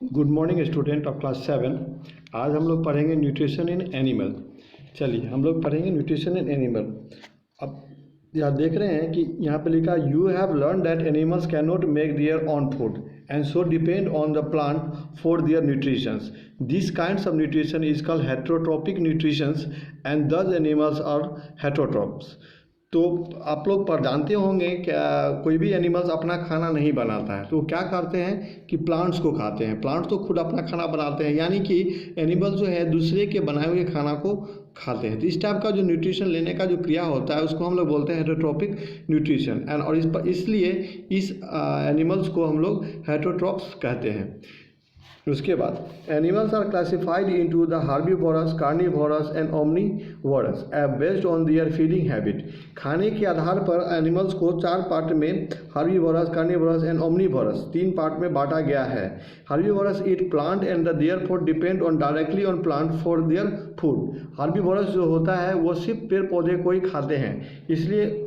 Good morning student of class 7। आज हम लोग पढ़ेंगे न्यूट्रिशन इन एनिमल। चलिए हम लोग पढ़ेंगे न्यूट्रिशन इन एनिमल। अब यहाँ देख रहे हैं कि यहाँ पे लिखा you have learn that animals can not make their on food and so depend on the plant for there nutritions. This kinds of nutrition is called heterotrophic nutritions and दस एनिमल्स आर हेटेरोट्रॉप्स। तो आप लोग पर जानते होंगे क्या कोई भी एनिमल्स अपना खाना नहीं बनाता है, तो क्या करते हैं कि प्लांट्स को खाते हैं। प्लांट्स तो खुद अपना खाना बनाते हैं, यानी कि एनिमल जो है दूसरे के बनाए हुए खाना को खाते हैं। तो इस टाइप का जो न्यूट्रिशन लेने का जो क्रिया होता है उसको हम लोग बोलते हैं हेटेरोट्रॉपिक न्यूट्रिशन एंड और इसलिए इस एनिमल्स को हम लोग हेटेरोट्रॉप्स कहते हैं। उसके बाद animals are classified into the herbivorous, carnivorous and omnivorous based on their feeding habit. खाने के आधार पर एनिमल्स को चार पार्ट में हार्बीवोरस, कार्निवोरस एंड ओमनीवोरस तीन पार्ट में बांटा गया है। Herbivorous eat plant and therefore depend on directly on plant for their food. Herbivorous जो होता है वो सिर्फ पेड़ पौधे को ही खाते हैं, इसलिए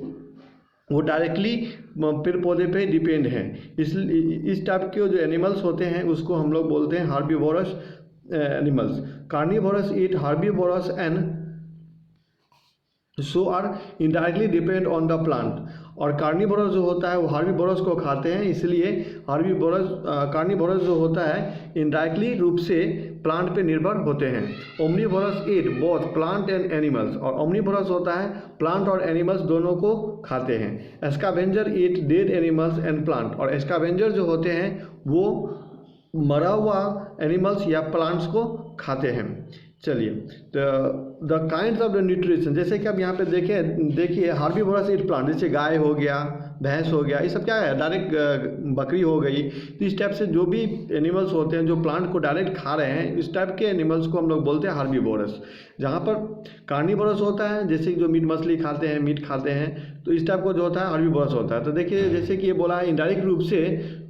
वो डायरेक्टली पेड़ पौधे पे डिपेंड हैं। इस टाइप के जो एनिमल्स होते हैं उसको हम लोग बोलते हैं herbivorous animals. Carnivorous eat herbivorous and so are indirectly depend on the plant. और कार्निवोरस जो होता है वो हार्बीवोरस को खाते हैं, इसलिए कार्निवोरस जो होता है इनडायरेक्टली रूप से प्लांट पे निर्भर होते हैं। Omnivorous eat both plant and animals, और ओमनीवोरस होता है प्लांट और एनिमल्स दोनों को खाते हैं। Scavenger eat dead animals and plant, और स्कैवेंजर जो होते हैं वो मरा हुआ एनिमल्स या प्लांट्स को खाते हैं। चलिए the kinds of the nutrition, जैसे कि आप यहाँ पे देखिए हार्बीवोरस ईट प्लांट, जैसे गाय हो गया, भैंस हो गया, ये सब क्या है डायरेक्ट बकरी हो गई। तो इस टाइप से जो भी एनिमल्स होते हैं जो प्लांट को डायरेक्ट खा रहे हैं, इस टाइप के एनिमल्स को हम लोग बोलते हैं हार्बीवोरस। जहाँ पर कार्निवोरस होता है जैसे जो मीट मछली खाते हैं, मीट खाते हैं, तो इस टाइप को जो होता है हार्बीवोरस होता है। तो देखिए जैसे कि ये बोला है इनडायरेक्ट रूप से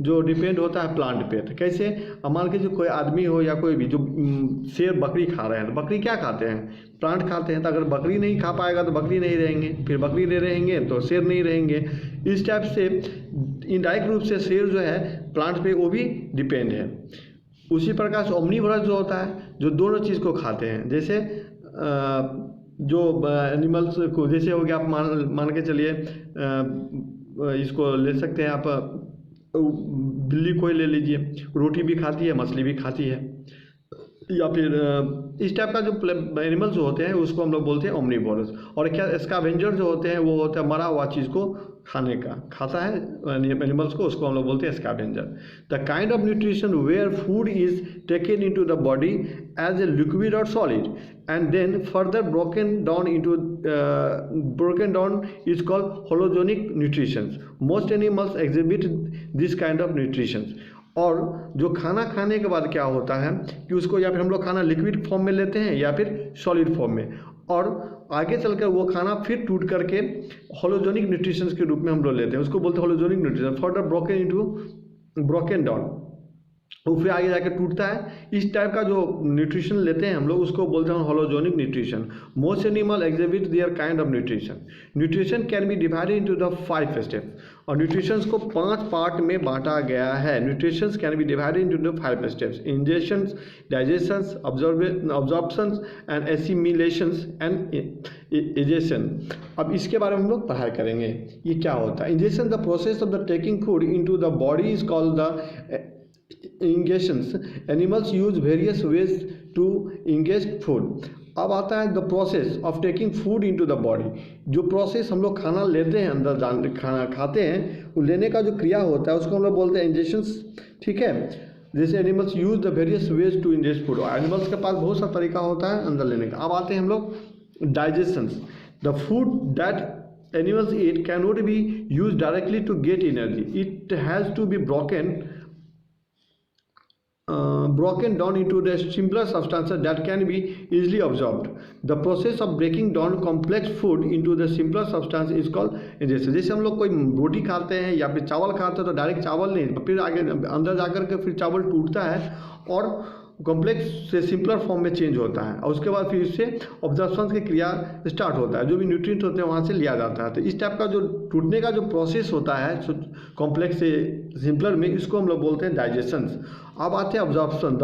जो डिपेंड होता है प्लांट पे। तो कैसे, मान के जो कोई आदमी हो या कोई भी जो शेर बकरी खा रहे हैं, तो बकरी क्या खाते हैं, प्लांट खाते हैं। तो अगर बकरी नहीं खा पाएगा तो बकरी नहीं रहेंगे, फिर बकरी नहीं रहेंगे तो शेर नहीं रहेंगे। इस टाइप से इनडायरेक्ट रूप से शेर जो है प्लांट पे वो भी डिपेंड है। उसी प्रकार से ओमनीवोरस जो होता है जो दोनों चीज़ को खाते हैं, जैसे जो एनिमल्स को, जैसे हो गया आप मान के चलिए इसको ले सकते हैं आप, बिल्ली को ही ले लीजिए, रोटी भी खाती है, मछली भी खाती है। या फिर इस टाइप का जो एनिमल्स जो होते हैं उसको हम लोग बोलते हैं ओमनीवोरस। और क्या स्कैवेंजर जो होते हैं वो होता है मरा हुआ चीज़ को खाता है एनिमल्स को, उसको हम लोग बोलते हैं scavenger. The kind of nutrition where food is taken into the body as a liquid और solid and then further broken down is called holozoic nutrition. Most animals exhibit this kind of nutrition. और जो खाना खाने के बाद क्या होता है कि उसको या फिर हम लोग खाना लिक्विड फॉर्म में लेते हैं या फिर सॉलिड फॉर्म में, और आगे चलकर वो खाना फिर टूट करके होलोजेनिक न्यूट्रिशन के रूप में हम लोग लेते हैं, उसको बोलते हैं holozoic nutrition. Further broken down, वो फिर आगे जाकर टूटता है। इस टाइप का जो न्यूट्रिशन लेते हैं हम लोग उसको बोलते हैं holozoic nutrition. Most animal exhibit their kind of nutrition. Nutrition can be divided into the 5 step, और न्यूट्रिशंस को 5 पार्ट में बांटा गया है। Nutritions can be divided into the 5 steps: ingestions, digestions, absorptions and assimilations and egestion. अब इसके बारे में हम लोग पढ़ाई करेंगे ये क्या होता है। Ingestion the process of the taking food into the body is called the ingestions. Animals use various ways to इंगेज फूड। अब आता है the process of taking food into the body. जो प्रोसेस हम लोग खाना लेते हैं, अंदर खाना खाते हैं, वो लेने का जो क्रिया होता है उसको हम लोग बोलते हैं इंजेशंस। ठीक है, जैसे animals use the various ways to इंगेज फूड। एनिमल्स के पास बहुत सा तरीका होता है अंदर लेने का। अब आते हैं हम लोग digestions. The food that animals eat can not be use directly to get energy, it has to be broken down into the simpler substances that can be easily absorbed. The process of breaking down complex food into the simpler substance is called ingestion. जैसे हम लोग कोई रोटी खाते हैं या फिर चावल खाते हैं तो डायरेक्ट चावल नहीं, फिर आगे अंदर जाकर के फिर चावल टूटता है और कॉम्प्लेक्स से सिंपलर फॉर्म में चेंज होता है, और उसके बाद फिर इससे ऑब्जर्प्शन की क्रिया स्टार्ट होता है, जो भी न्यूट्रिएंट होते हैं वहाँ से लिया जाता है। तो इस टाइप का जो टूटने का जो प्रोसेस होता है कॉम्प्लेक्स से सिंपलर में, इसको हम लोग बोलते हैं डाइजेशन। अब आते हैं absorption,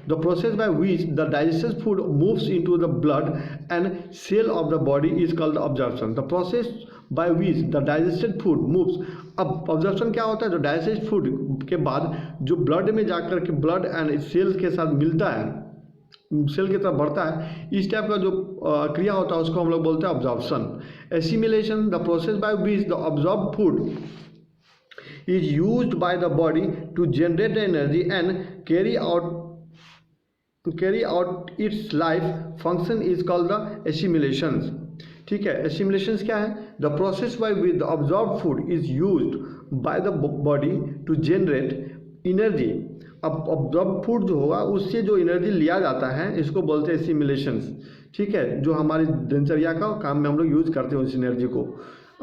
the process by which the digested food moves into the blood and cell of the body is called absorption. The process by which the digested food moves. अब ऑब्जर्वेशन क्या होता है, जो डाइजेस्टेड फूड के बाद जो blood में जाकर के ब्लड एंड सेल्स के साथ मिलता है, सेल की तरफ बढ़ता है, इस टाइप का जो क्रिया होता है उसको हम लोग बोलते हैं absorption. Assimilation, the process by which the absorb food is used by the body to generate energy and carry out its life function is called the assimilations। ठीक है, assimilations क्या है, the process by which the absorbed food is used by the body to generate energy। अब absorbed food जो होगा उससे जो energy लिया जाता है इसको बोलते हैं assimilations। ठीक है, जो हमारी दिनचर्या का काम में हम लोग यूज करते हैं उस एनर्जी को।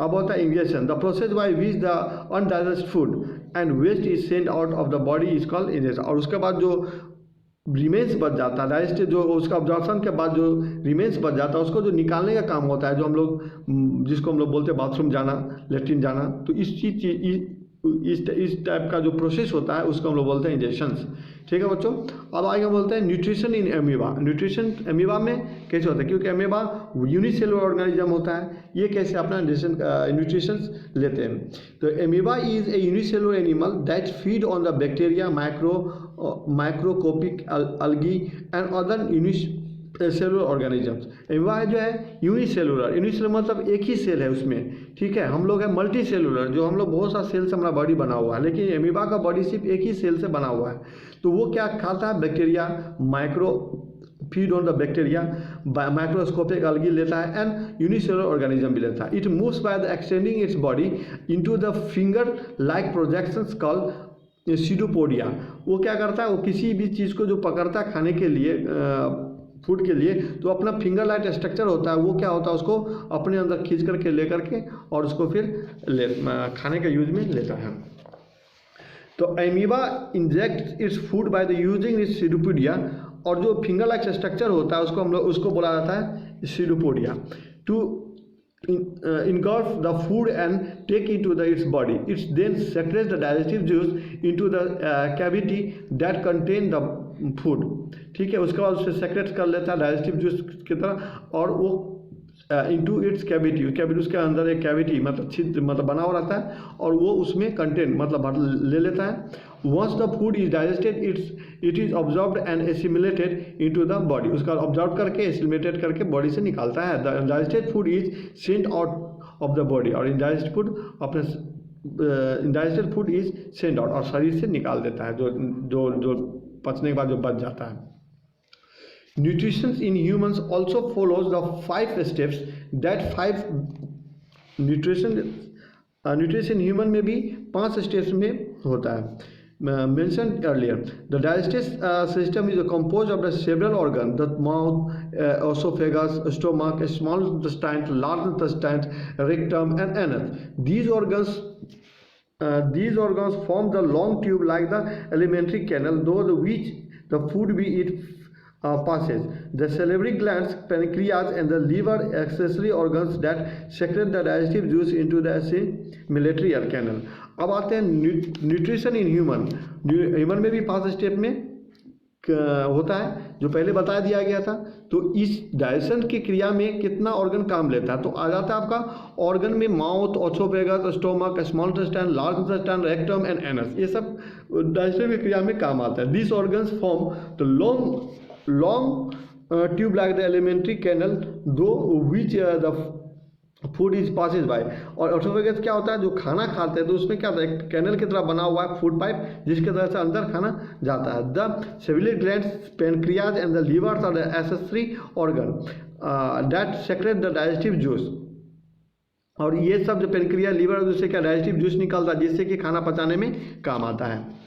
अब होता है injection, the process by which the undigested food and waste is send out of the body is called injection. और उसके बाद जो रिमेन्स बच जाता है, डाइजेस्ट जो उसका ऑब्जॉर्प्शन के बाद जो रिमेन्स बच जाता है उसको जो निकालने का काम होता है, जो हम लोग जिसको हम लोग बोलते हैं बाथरूम जाना, लेट्रिन जाना, तो इस टाइप का जो प्रोसेस होता है उसको हम लोग बोलते हैं इंजेक्शंस। ठीक है बच्चों, अब आगे हम बोलते हैं nutrition in amoeba. Nutrition amoeba में कैसे होता है, क्योंकि एमीबा यूनिसेलुलर ऑर्गेनिज्म होता है, ये कैसे अपना न्यूट्रिशन लेते हैं। तो amoeba is a unicellular animal that feed on the bacteria, microscopic algae and other cellular organisms. Amoeba जो है यूनिसेलुलर मतलब एक ही सेल है उसमें। ठीक है, हम लोग है मल्टी सेलुलर, जो हम लोग बहुत सा सेल से हमारा बॉडी बना हुआ है, लेकिन एमीबा का बॉडी सिर्फ एक ही सेल से बना हुआ है। तो वो क्या खाता है, bacteria, feed on the bacteria, microscopic algae लेता है एंड यूनिसेलुलर ऑर्गेनिज्म भी लेता है। It moves by the extending its body into the finger like projections called pseudopodia. वो क्या करता है, वो किसी भी चीज़ को जो पकड़ता है खाने के लिए, फूड के लिए, तो अपना फिंगर लाइक स्ट्रक्चर होता है, वो क्या होता है उसको अपने अंदर खींच करके ले करके और उसको फिर खाने के यूज में लेता है। तो amoeba inject its food by the using its pseudopodia, और जो फिंगर लाइक स्ट्रक्चर होता है उसको हम लोग उसको बोला जाता है pseudopodia. To engulf the food and take it to its body. It then secretes the digestive juice into the cavity that contain the food। ठीक है, उसके बाद उसे सेक्रेट कर लेता है डाइजेस्टिव जूस की तरह, और वो इंटू इट्स कैविटी उसके अंदर एक कैविटी मतलब छिद्र मतलब बना हुआ रहता है, और वो उसमें कंटेंट मतलब ले लेता है। Once the food is digested it is absorbed and assimilated into the body. उसका ऑब्जॉर्व करके एसिमिलेटेड करके बॉडी से निकालता है। The digested food is sent out of the body, और इनडाइजेस्टेड फूड अपने indigested food is sent out, और शरीर से निकाल देता है जो पचने के बाद जो बच जाता है। Nutrition in humans also follows the 5 steps that 5 nutrition human में भी 5 steps में होता है। Mentioned earlier, the digestive system is composed of the several organs: the mouth, esophagus, stomach, small intestine, large intestine, rectum, and anus. These organs form the long tube like the alimentary canal, through which the food we eat passes. The salivary glands, pancreas, and the liver accessory organs that secrete the digestive juice into the assimilatory canal. अब आते हैं nutrition in human में भी 5 step में होता है, जो पहले बता दिया गया था। तो इस डाइजेशन की क्रिया में कितना ऑर्गन काम लेता है, तो आ जाता है आपका ऑर्गन में mouth, oesophagus, stomach, small intestine, large intestine, rectum and anus, ये सब डाइजेशन की क्रिया में काम आता है। This organs form the long tube like the alimentary canal through which the food is passes by। और esophagus क्या होता है, जो खाना खाते हैं तो उसमें क्या होता है, एक कैनल की तरह बना हुआ है फूड पाइप, जिसके तरह से अंदर खाना जाता है। The salivary glands, pancreas and the liver are the accessory organ that secrete the digestive juice। और ये सब जो पेनक्रिया, लीवर, जिससे क्या डाइजेस्टिव जूस निकलता है, जिससे कि खाना पचाने में काम आता है।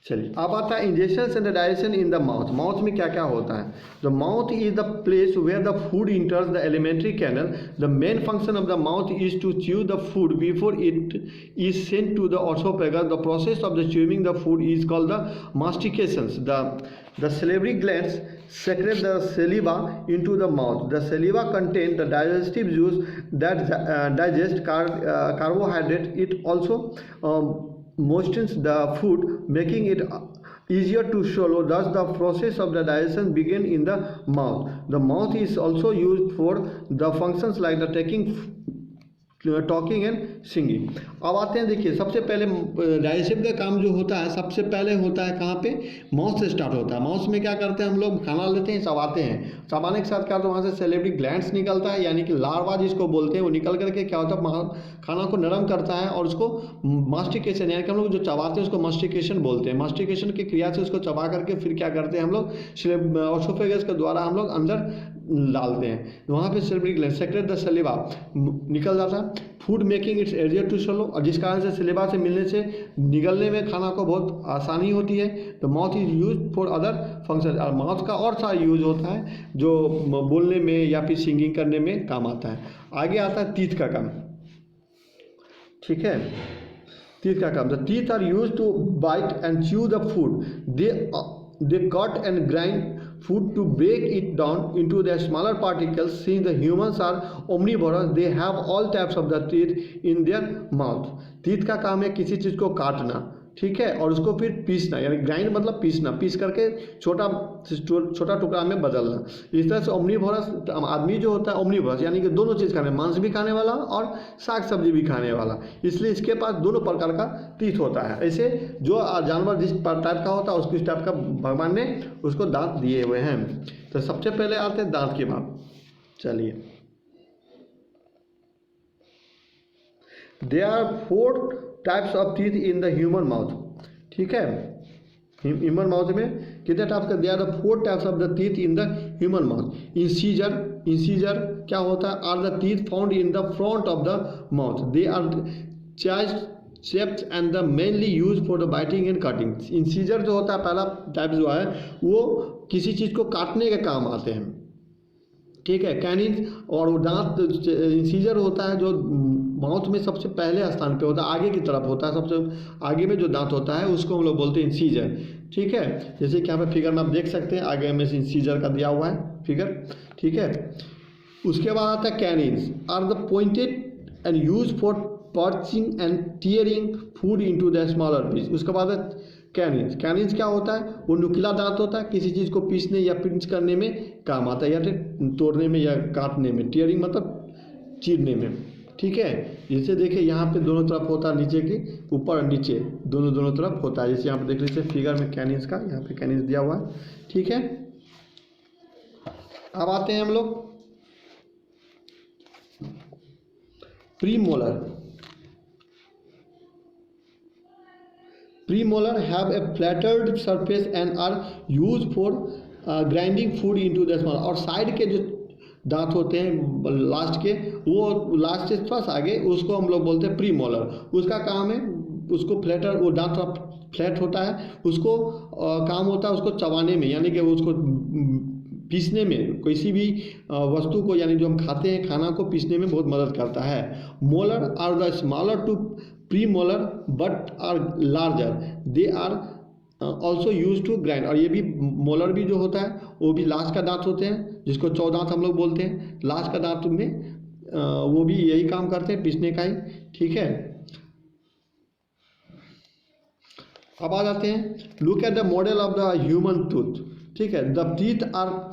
चलिए, अब आता है ingestion and digestion in the mouth. Mouth में क्या क्या होता है। The mouth is the place where the food enters the alimentary canal. The main function of the mouth is to chew the food before it is sent to the oesophagus. The process of the chewing the food is called the mastication. The the salivary glands secrete the saliva into the mouth. The saliva contains the digestive juice that digest carbohydrate. It also moistens the food, making it easier to swallow. Thus, the process of the digestion begins in the mouth. The mouth is also used for the functions like the talking and singing. अब आते हैं, देखिए सबसे पहले digestion का काम जो होता है सबसे पहले होता है कहाँ पे, माउथ से स्टार्ट होता है। माउथ में क्या करते हैं हम लोग, खाना लेते हैं, चबाते हैं, चबाने के साथ क्या होता है वहाँ से सेलेवरी ग्लैंड्स निकलता है, यानी कि लार्वा जिसको बोलते हैं, वो निकल करके क्या होता है खाना को नरम करता है और उसको मास्टिकेशन, यानी कि हम लोग जो चबाते हैं उसको मास्टिकेशन बोलते हैं। मास्टिकेशन की क्रिया से उसको चबा करके फिर क्या करते हैं हम लोग ऑसोफेगस के द्वारा हम लोग अंदर डालते हैं, वहाँ पे salivary gland secrete the saliva निकल जाता है। Food making its easier to swallow, और जिस कारण से सलिवा से मिलने से निगलने में खाना को बहुत आसानी होती है। The mouth is use for other function, और माउथ का और सारा यूज होता है जो बोलने में या फिर सिंगिंग करने में काम आता है। आगे आता है टीथ का काम, ठीक है, टीथ का काम। The teeth are use to bite and chew the food, they cut and grind food to break it down into the smaller particles. Since the humans are omnivorous, they have all types of the teeth in their mouth. teeth का काम है किसी चीज़ को काटना, ठीक है, और उसको फिर पीसना, यानी ग्राइंड मतलब पीसना, पीस करके छोटा छोटा टुकड़ा में बदलना। इस तरह से ओमनीवोरस आदमी जो होता है ओमनीवोरस, यानी कि दोनों चीज़ खाने, मांस भी खाने वाला और साग सब्जी भी खाने वाला, इसलिए इसके पास दोनों प्रकार का टीथ होता है। ऐसे जो जानवर जिस टाइप का होता है उसको इस टाइप का भगवान ने उसको दांत दिए हुए हैं। तो सबसे पहले आते हैं दांत की बात। चलिए, there are 4 types of teeth in the human mouth, ठीक है। ह्यूमन माउथ में कितने टाइप्स का, there are 4 types of the teeth in the human mouth. Incisor क्या होता है, are the teeth found in the front of the mouth, they are shaped and the mainly used for the biting and cutting। Incisor जो होता है पहला type जो है वो किसी चीज़ को काटने के काम आते हैं, ठीक है। कैनिन और वो दांत इंसीजर होता है जो माउथ में सबसे पहले स्थान पे होता है, आगे की तरफ होता है, सबसे आगे में जो दांत होता है उसको हम लोग बोलते हैं इंसीजर, ठीक है। जैसे कि यहाँ पे फिगर में आप देख सकते हैं, आगे में इंसीजर का दिया हुआ है फिगर, ठीक है। उसके बाद आता है canines, are the pointed and use for piercing and tearing food into the smaller piece. उसके बाद कैनिन्स, कैनिन्स क्या होता है, वो नुकीला दांत होता है, किसी चीज़ को पीसने या पिंच करने में काम आता है, या फिर तोड़ने में या काटने में। टीयरिंग मतलब चीरने में, ठीक है। जैसे देखिए यहाँ पे दोनों तरफ होता है, नीचे की ऊपर और नीचे दोनों तरफ होता है। जैसे यहाँ पे देख लीजिए फिगर में कैनिन्स का, यहाँ पे कैनिन्स दिया हुआ है, ठीक है। अब आते हैं हम लोग premolar. Premolar have a flattered surface and are used for grinding food into the small। और साइड के जो दांत होते हैं लास्ट के, वो लास्ट से थोड़ा सा आगे, उसको हम लोग बोलते हैं प्रीमोलर। उसका काम है उसको फ्लैटर, वो दांत फ्लैट होता है, उसको काम होता है उसको चबाने में, यानी कि उसको पीसने में, किसी भी वस्तु को यानी जो हम खाते हैं खाना को पीसने में बहुत मदद करता है। Molar are the smaller to premolar but are larger, they are also use to grind. और ये भी मोलर भी जो होता है वो भी लास्ट का दांत होते हैं, जिसको चौदांत हम लोग बोलते हैं। लास्ट का दांत में वो भी यही काम करते हैं, पीसने का ही, ठीक है। अब आ जाते हैं, look at the model of the human tooth, ठीक है। The teeth are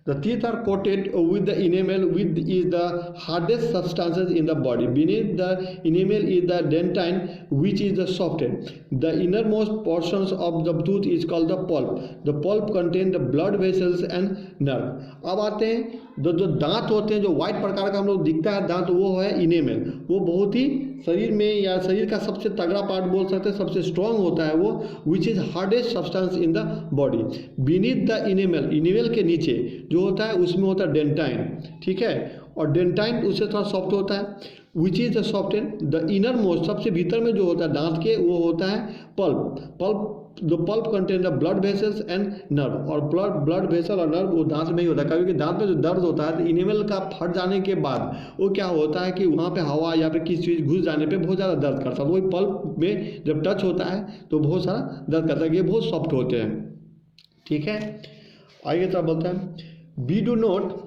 The teeth are coated with the enamel, which is the hardest substances in the body. Beneath the enamel is the dentine, which is the softest. The innermost portions of the tooth is called the pulp. The pulp contains the blood vessels and nerve। अब आते हैं जो दांत होते हैं, जो white प्रकार का हम लोग दिखता है दांत, वो है इनेमल। वो बहुत ही शरीर में या शरीर का सबसे तगड़ा पार्ट बोल सकते हैं, सबसे स्ट्रॉन्ग होता है वो, which is hardest substance in the body. Beneath the enamel, enamel के नीचे जो होता है उसमें होता है डेंटाइन, ठीक है। और डेंटाइन उससे थोड़ा सॉफ्ट होता है, which is the soft and the inner most, सबसे भीतर में जो होता है दांत के, वो होता है pulp. Pulp the pulp contain the blood vessels and nerve, और ब्लड वेसल और नर्व वो दांत में ही होता है। कभी दांत में जो दर्द होता है तो इनेमल का फट जाने के बाद वो क्या होता है कि वहाँ पे हवा या फिर किसी चीज़ घुस जाने पे बहुत ज़्यादा दर्द करता है। वही पल्प में जब टच होता है तो बहुत सारा दर्द करता है। ये बहुत सॉफ्ट होते हैं, ठीक है। आगे तरफ बोलते हैं we do not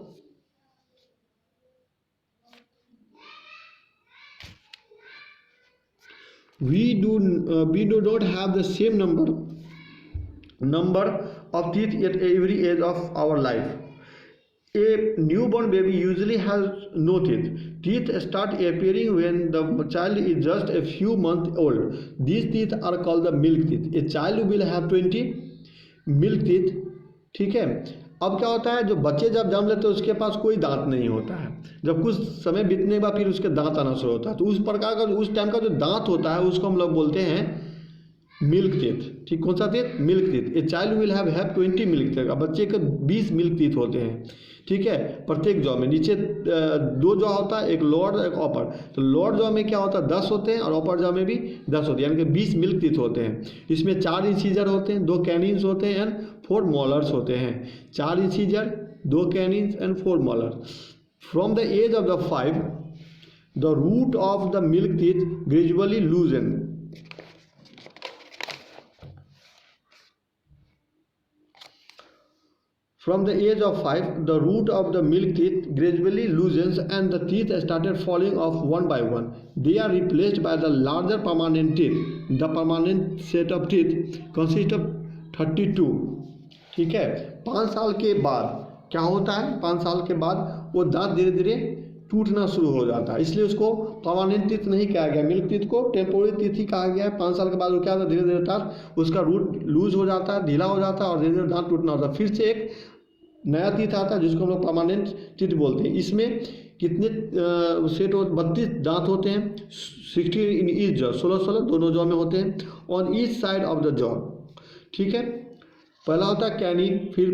we do not have the same number of teeth at every age of our life. A newborn baby usually has no teeth. Teeth start appearing when the child is just a few months old. These teeth are called the milk teeth. A child will have 20 milk teeth. ठीक है। अब क्या होता है, जो बच्चे जब जन्म लेते हैं उसके पास कोई दांत नहीं होता है। जब कुछ समय बीतने के बाद फिर उसके दांत आना शुरू होता है, तो उस प्रकार का उस टाइम का जो दांत होता है उसको हम लोग बोलते हैं मिल्क टीथ। ठीक, कौन सा teeth? Milk teeth. A child will have 20 milk teeth. बच्चे के 20 मिल्क टीथ होते हैं, ठीक है, प्रत्येक जॉ में। नीचे 2 जॉ होता है, एक लोअर एक अपर। तो लोअर जॉ में क्या होता है 10 होते हैं और अपर जॉ में भी 10 होते हैं, यानी कि 20 मिल्क टीथ होते हैं। इसमें 4 इंसीजर होते हैं, 2 कैनिन्स होते हैं एंड 4 मोलर्स होते हैं। 4 incisor, 2 canines and 4 molars. From the age of the 5 the root of the milk teeth gradually loosen. From the age of 5, the root of the milk teeth gradually loosens and the teeth started falling off one by one. They are replaced by the larger permanent teeth. The permanent set of teeth consists of 32. ठीक है। 5 साल के बाद क्या होता है, 5 साल के बाद वो दांत धीरे धीरे टूटना शुरू हो जाता है, इसलिए उसको परमानेंट टीथ नहीं कहा गया, मिल्क टीथ को टेम्पोररी टीथ ही कहा गया है। 5 साल के बाद वो क्या होता है, धीरे धीरे दांत उसका रूट लूज हो जाता है, ढीला हो जाता है और धीरे धीरे दांत टूटना होता है। फिर से एक नया टीथ आता है जिसको हम लोग परमानेंट टीथ बोलते हैं। इसमें कितने सेट 32 दांत होते हैं, 60 इन ईच जॉ, 16 दोनों जॉ में होते हैं, on each side of the jaw. ठीक है। पहला होता है कैनिन, फिर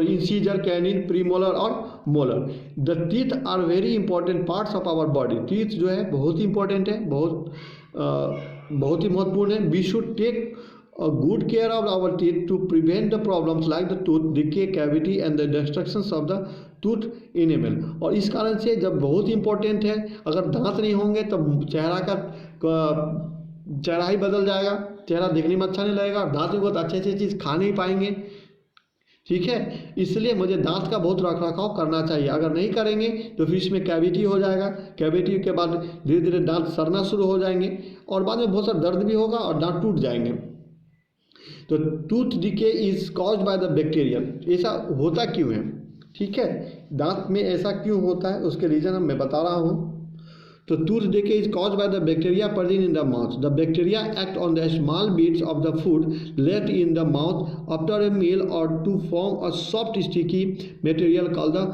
इंसीजर, कैनिन, प्रीमोलर और molar. The teeth are very important parts of our body. Teeth जो है बहुत ही इंपॉर्टेंट है, बहुत ही महत्वपूर्ण है। We should take a good care of our teeth to prevent the problems like the tooth decay, cavity and the destructions of the tooth enamel। और इस कारण से जब बहुत इंपॉर्टेंट है, अगर दांत नहीं होंगे तो चेहरा ही बदल जाएगा, चेहरा देखने में अच्छा नहीं लगेगा और दांत में बहुत अच्छी अच्छी चीज़ खा नहीं पाएंगे। ठीक है, इसलिए मुझे दांत का बहुत रख रखाव करना चाहिए। अगर नहीं करेंगे तो फिर इसमें कैविटी हो जाएगा, कैविटी के बाद धीरे धीरे दांत सड़ना शुरू हो जाएंगे और बाद में बहुत सारा दर्द भी होगा और दांत टूट जाएंगे। तो tooth decay is caused by the bacteria. ऐसा होता क्यों है, ठीक है, दांत में ऐसा क्यों होता है उसके रीज़न मैं बता रहा हूँ। तो tooth decay is caused by the bacteria present in the mouth. The bacteria act on the small bits of the food left in the mouth after a meal और to form a soft sticky material called the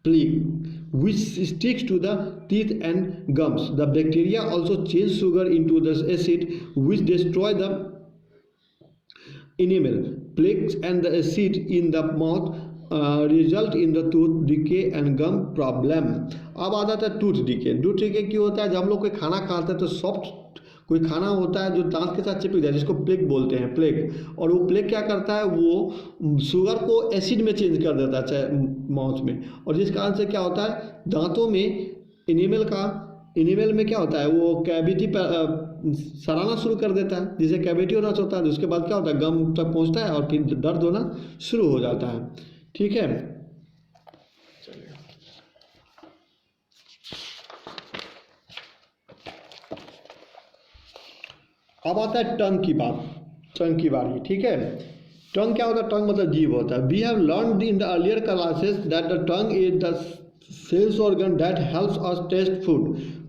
plaque which sticks to the teeth and gums. The bacteria also change sugar into the acid which destroy the enamel. Plaques and the acid in the mouth result in the tooth decay and gum problem। अब आ जाता है tooth decay. Tooth decay क्यों होता है, जब हम लोग कोई खाना खाते हैं तो सॉफ्ट कोई खाना होता है जो दांत के साथ चिपक जाए, जिसको प्लेक बोलते हैं, प्लेक। और वो प्लेक क्या करता है, वो शुगर को एसिड में चेंज कर देता है माउथ में, और जिस कारण से क्या होता है दांतों में इनेमल में क्या होता है, वो कैविटी पर सड़ाना शुरू कर देता है, जिसे कैविटी होना होता है। उसके बाद क्या होता है, गम तक पहुंचता है और फिर दर्द होना शुरू हो जाता है। ठीक है। अब आता है टंग की बात, टंग की बारी। ठीक है, टंग क्या होता है, टंग मतलब जीभ होता है। We have learned in the earlier classes that the tongue is the cells organ that helps us taste food.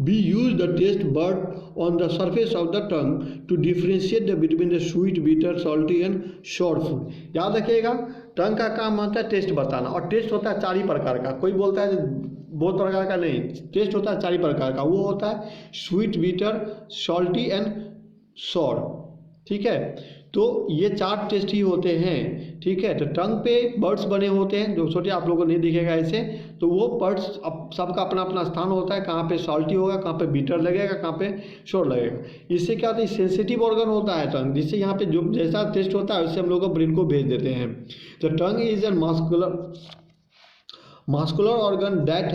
We use the taste bud on the surface of the tongue to differentiate between the sweet, bitter, salty and sour food। याद रखिएगा, टंग का काम होता है test बताना, और test होता है 4 ही प्रकार का। कोई बोलता है बहुत प्रकार का नहीं, टेस्ट होता है 4 ही प्रकार का। वो होता है स्वीट, बिटर, सॉल्टी एंड सोर। ठीक है, तो ये 4 टेस्ट ही होते हैं, ठीक है। तो टंग पे बर्ड्स बने होते हैं, जो छोटे आप लोगों को नहीं दिखेगा ऐसे, तो वो बर्ड्स अब सबका अपना अपना स्थान होता है, कहाँ पे सॉल्टी होगा, कहाँ पे बीटर लगेगा, कहाँ पे शोर लगेगा। इससे क्या होता है, सेंसिटिव ऑर्गन होता है टंग, जिससे यहाँ पे जो जैसा टेस्ट होता है उससे हम लोग को ब्रेन को भेज देते हैं। तो tongue is an muscular organ that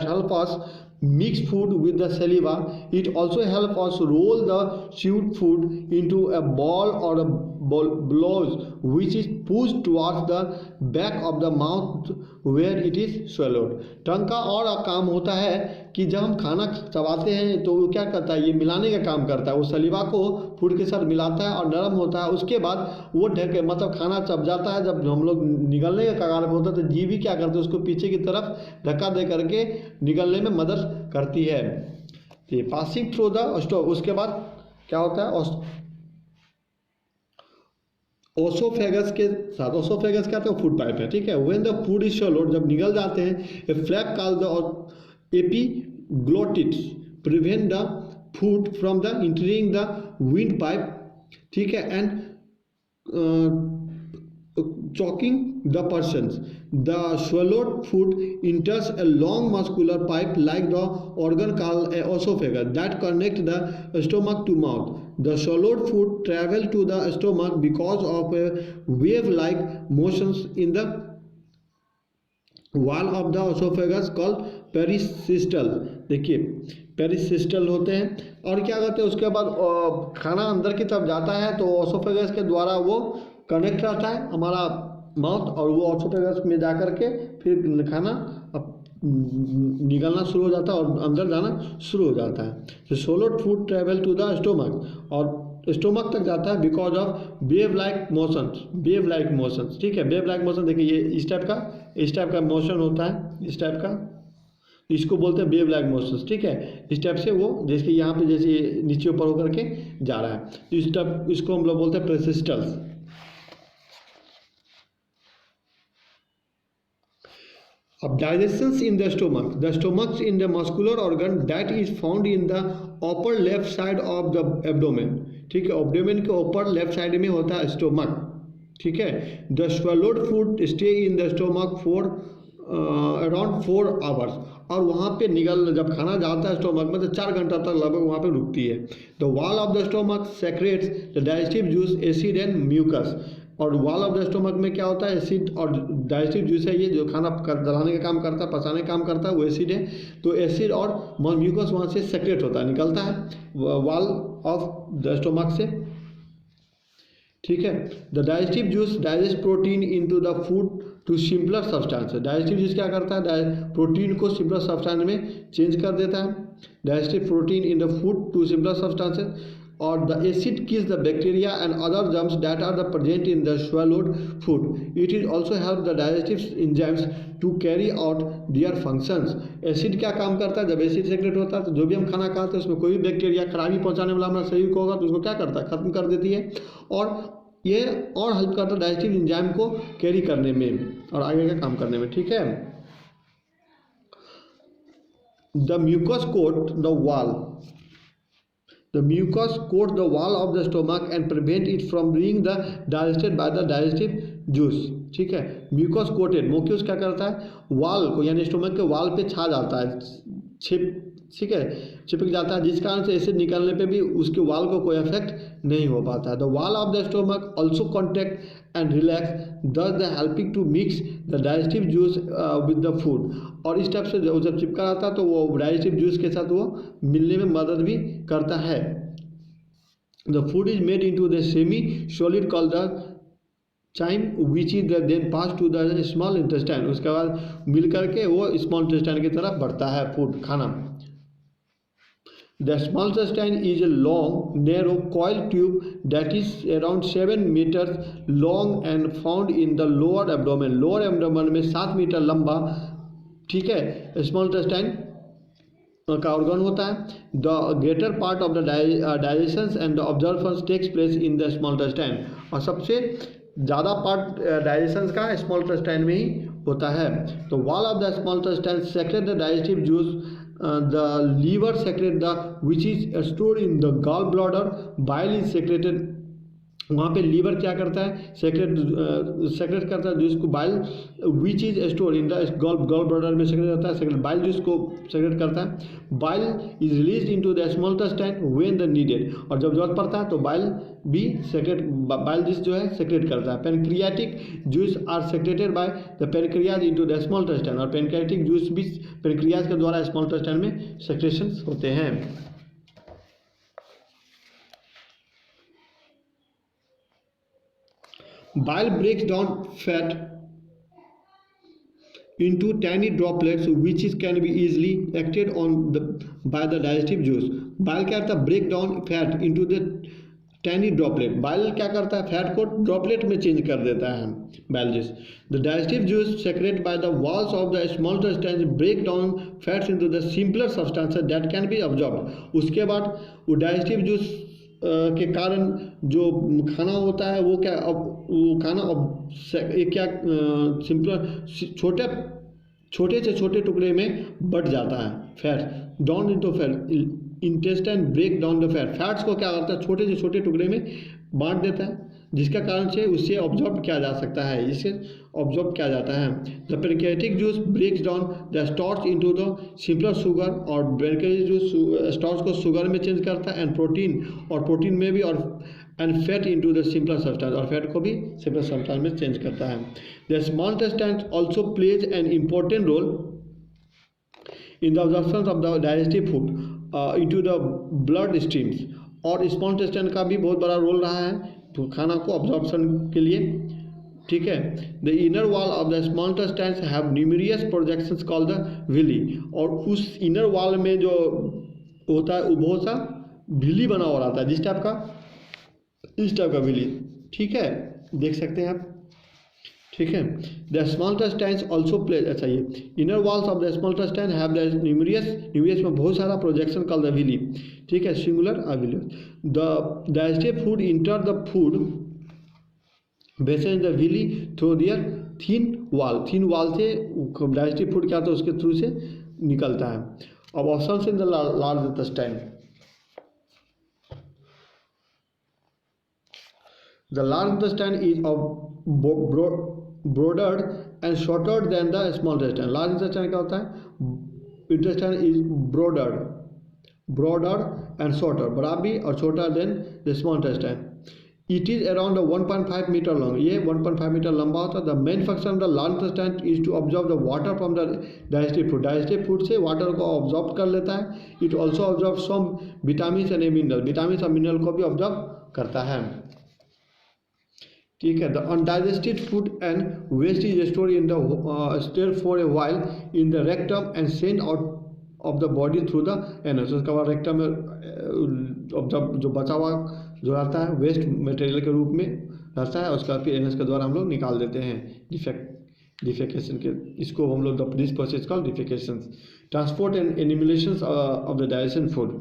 help us mix food with the saliva. It also help us roll the chewed food into a ball or a blouse which is pushed towards the back of the mouth where it is swallowed. टंग का और काम होता है कि जब हम खाना चबाते हैं तो वो क्या करता है, ये मिलाने का काम करता है। वो सलीवा को फूड के साथ मिलाता है और नरम होता है, उसके बाद वो ढके मतलब खाना चब जाता है। जब हम लोग निगलने के कगार पर होता है तो जीभ भी क्या करते हैं, उसको पीछे की तरफ धक्का दे करके निगलने में मदद करती है। तो पासिंग थ्रू द स्टोक, उसके बाद क्या होता है, ओसोफेगस के साथ, ओसोफेगस क्या होता है, फूड पाइप है, ठीक है। When the food is swallowed, जब निगल जाते हैं, a flap called the epiglottis prevent the food from the entering the windpipe, ठीक है, and choking the persons. The swallowed food enters a long muscular pipe like the organ called a esophagus that connect the stomach to mouth. The swallowed food travel to the stomach because of a wave-like motions in the wall of the esophagus called पेरिसिस्टल। देखिए पेरिसिस्टल होते हैं, और क्या कहते हैं, उसके बाद खाना अंदर की तरफ जाता है तो ओसोफेगस के द्वारा वो कनेक्ट रहता है हमारा माउथ, और वो ओसोफेगस में जा कर के फिर खाना निकलना शुरू हो जाता है और अंदर जाना शुरू हो जाता है। तो swallowed food travel to the stomach, और स्टोमक तक जाता है because of wave like motions, ठीक है। वेव लाइक मोशन देखिए, ये इस टाइप का मोशन होता है, इस टाइप का, इसको बोलते हैं वेव लाइक मोशंस, ठीक है। इस टाइप से वो जैसे यहाँ पे जैसे नीचे ऊपर होकर के जा रहा है, तो इस टाइप, इसको हम लोग बोलते हैं पेरिसिस्टल्स। Of digestions in the stomach. The stomach is the muscular organ that is found in the upper left side of the abdomen, ठीक है। abdomen के ऊपर लेफ्ट साइड में होता है स्टोमक, ठीक है। The swallowed food stay in the stomach for around 4 hours, और वहाँ पे जब खाना जाता है स्टोमक में तो 4 घंटा तक लगभग वहाँ पे रुकती है। The wall of the stomach secretes the digestive juice, acid and mucus, और वॉल ऑफ द स्टोमक में क्या होता है, एसिड और डाइजेस्टिव जूस है, ये जो खाना जलाने का काम करता है, पचाने का काम करता है, वो एसिड है। तो एसिड और म्यूकस वहाँ से सेक्रेट होता है, निकलता है वॉल ऑफ द स्टोमक से, ठीक है। The digestive juice digest protein into the food to simpler substance. Digestive juice क्या करता है, प्रोटीन को सिंपलर सब्सटेंस में चेंज कर देता है। Digestive protein in the food to simpler substances, or the acid kills the bacteria and other germs that are present in the swallowed food. It is also help the digestive enzymes to carry out their functions. Acid क्या काम करता है, जब acid secret होता है तो जो भी हम खाना खाते हैं उसमें कोई भी बैक्टीरिया खराबी पहुंचाने वाला हमारा शरीर को होगा तो उसको क्या करता है, खत्म कर देती है, और ये और हेल्प करता है डाइजेस्टिव एंजाइम को कैरी करने में और आगे का काम करने में, ठीक है। The mucus coat the wall. The mucus coats the wall of the stomach and prevent it from being digested by the digestive juice, ठीक है। म्यूकस कोटेड, म्यूकस क्या करता है, वाल को यानी स्टोमक के वाल पे छा जाता है, ठीक है, चिपक जाता है, जिस कारण से एसिड निकलने पे भी उसके वाल को कोई इफेक्ट नहीं हो पाता है। The wall of the stomach also contract and relax, thus the helping to mix the digestive juice with the food, और इस टाइप से जब चिपका रहता है तो वो डाइजेस्टिव जूस के साथ वो मिलने में मदद भी करता है। The food is made into the semi solid called the chyme which is then pass to the small intestine, उसके बाद मिल करके वो स्मॉल इंटेस्टाइन की तरफ बढ़ता है फूड खाना। The small intestine is a long, narrow coil tube that is around 7 meters long and found in the lower abdomen. Lower abdomen में 7 मीटर लंबा, ठीक है, स्मॉल इंटेस्टाइन का ऑर्गन होता है। The greater part of the digestion and the absorption takes place in the small intestine, और सबसे ज़्यादा पार्ट डाइजेशन का स्मॉल इंटेस्टाइन में ही होता है। तो wall of the small intestine secrete the digestive juice the liver secrete the which is store in the gall bladder, bile is secreted, वहाँ पे लीवर क्या करता है, सेक्रेट करता है जूस को, bile which is store in the gall bladder में secrete होता है, सेक्रेट बाइल जूस को सेक्रेट करता है। Bile is release into the small intestine when the needed, और जब जरूरत पड़ता है तो बाइल भी सेक्रेट, बाइल जूस जो है सेक्रेट करता है। Pancreatic juice are secreted by the pancreas into the small intestine, और पेनक्रियाटिक जूस भी पेनक्रियाज के द्वारा स्मॉल इंटेस्टाइन में सेक्रेशन होते हैं। Bile breaks down fat into tiny droplets which can be easily acted on by the digestive juice. Bile क्या करता है, break down fat into the tiny droplet. Bile क्या करता है, फैट को ड्रॉपलेट में चेंज कर देता है bile juice. The digestive juice secreted by the walls of the small intestine break down fats into the simpler substances that can be absorbed. उसके बाद वो digestive juice के कारण जो खाना होता है वो क्या, वो खाना एक क्या सिंपल छोटे से छोटे टुकड़े में बट जाता है। Fat down into fat, intestine break down the fat, fats को क्या करता है छोटे से छोटे टुकड़े में बांट देता है, जिसका कारण से उससे ऑब्जॉर्ब किया जा सकता है, इससे ऑब्जॉर्ब किया जाता है। The pancreatic juice breaks down the starch into the simpler sugar, और पेनक्रियाटिक जूस स्टार्च को शुगर में चेंज करता है, एंड प्रोटीन में भी, और and fat into the simpler substance, और फैट को भी सिंपलर सब्सटेंस में चेंज करता है। The small intestine also plays an important role in the absorption of the digestive food into the blood streams, और स्मॉल इंटेस्टाइन का भी बहुत बड़ा रोल रहा है तो खाना को ऑब्जॉर्प्शन के लिए, ठीक है। The inner wall of the small intestine have numerous projections called the villi, और उस इनर वॉल में जो होता है वो बहुत सा विली बना हुआ रहता है, जिस टाइप का, इस टाइप का विली, ठीक है, देख सकते हैं आप, ठीक है। The small intestine also plays, अच्छा ये inner walls of the small intestine have the numerous में बहुत सारा प्रोजेक्शन कॉल्ड द विली, ठीक है, singular villus. The digestive food enter the food basin the villi through their thin wall से digestive food क्या होता है उसके थ्रू से निकलता है। अब absorption in the large intestine, the large intestine is broader and shorter than the small intestine. Large intestine क्या होता है, intestine is broader and shorter, बड़ा भी और छोटा than the small intestine. It is around 1.5 meter long, ये 1.5 metre लंबा होता है। The main function of the large intestine is to absorb the water from the digestive food. digestive food से water को absorb कर लेता है। It also absorbs some vitamins and minerals, vitamins और mineral को भी absorb करता है, ठीक है। The undigested food and waste is store in the store for a while in the rectum and send out of the body through the anus, उसके बाद rectum में जो बचा हुआ जो रहता है वेस्ट मटेरियल के रूप में रहता है, उसका फिर एनस के द्वारा हम लोग निकाल देते हैं डिफेकेशन के, इसको हम लोग this process called defecation. Transport and assimilation of the digestion food,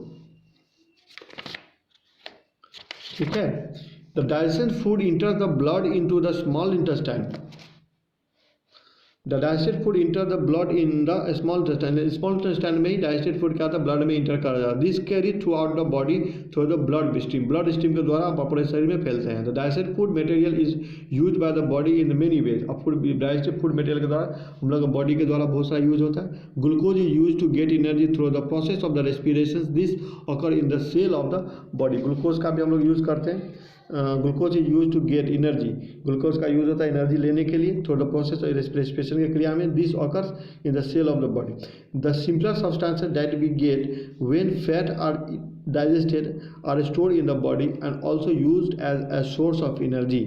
ठीक है। The digested food enters the blood into the small intestine. The digested food enters the blood in the small intestine. Small intestine में ही digested food क्या होता है, blood में inter कर जाता है। This carried throughout the body through the blood stream. Blood stream के द्वारा पूरे शरीर में फैलते हैं। The digested food material is used by the body in many ways. अब digested food material के द्वारा हम लोग बॉडी के द्वारा बहुत सारा यूज होता है। Glucose is used to get energy through the process of the respiration. This occur in the cell of the body. Glucose का भी हम लोग यूज करते हैं। Glucose is use to get energy, glucose का यूज होता है एनर्जी लेने के लिए थ्रू द प्रोसेस रेस्पिरेशन की क्रिया में। This occurs in the cell of the body. The simpler substances that we get when fat are digested are stored in the body and also used as a source of energy.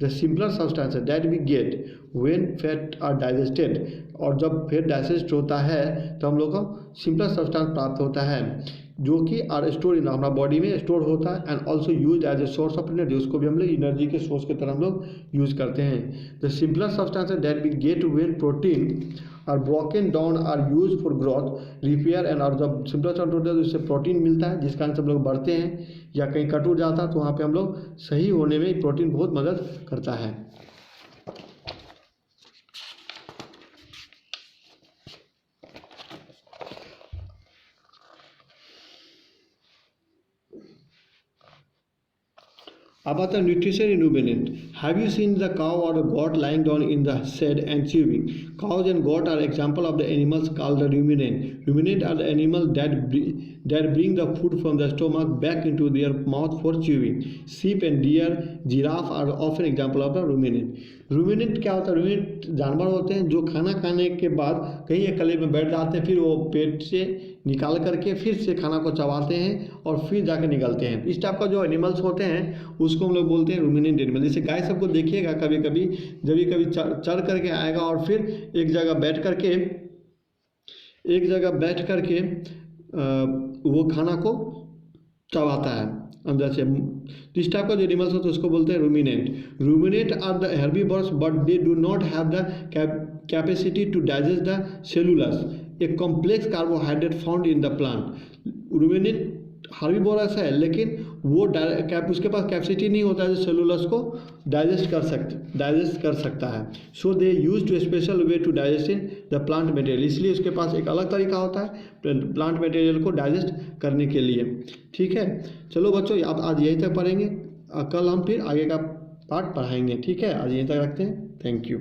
The simpler substances that we get when fat are digested, और जब fat digest होता है तो हम लोग को simpler substance प्राप्त होता है जो कि आर स्टोर इन हमारा बॉडी में स्टोर होता है and also use as a source of energy, उसको भी हम लोग एनर्जी के सोर्स की तरह हम लोग यूज करते हैं। The simpler substances that we get when protein are broken down are use for growth repair and, और जब सिंपलर सब्सटेंस होता है तो उससे प्रोटीन मिलता है जिस कारण से हम लोग बढ़ते हैं, या कहीं कट उठ जाता है तो वहाँ पे हम लोग सही होने में प्रोटीन बहुत मदद करता है। अब आता है nutrition in ruminant. Have you seen the cow और goat lying down in the shed and chewing? Cows and goat are example of the animals called the ruminant. Ruminant are the animals that bring the food from the stomach back into their mouth for chewing. Sheep and deer, giraffe are often example of the ruminant. Ruminant क्या होता है? Ruminant जानवर होते हैं जो खाना खाने के बाद कहीं एक कले में बैठ जाते हैं, फिर वो पेट से निकाल करके फिर से खाना को चबाते हैं और फिर जाकर निकलते हैं. इस टाइप का जो एनिमल्स होते हैं उसको हम लोग बोलते हैं रूमिनेंट एनिमल. जैसे गाय सबको देखिएगा कभी कभी जब भी कभी चर करके आएगा और फिर एक जगह बैठ करके वो खाना को चबाता है अंदर से. इस टाइप का जो एनिमल्स होते हैं उसको बोलते हैं ruminant. Ruminant are the herbivores but they do not have the capacity to digest the cellulose, a complex carbohydrate found in the plant. Ruminant herbivorous है लेकिन वो उसके पास कैपेसिटी नहीं होता है जो सेलुलस को डाइजेस्ट कर सकता है. So they use to special way to digesting the plant material. इसलिए उसके पास एक अलग तरीका होता है प्लांट मटेरियल को डाइजेस्ट करने के लिए. ठीक है, चलो बच्चों आप आज यहीं तक पढ़ेंगे, कल हम फिर आगे का पार्ट पढ़ाएंगे. ठीक है, आज यहीं तक रखते हैं. Thank you.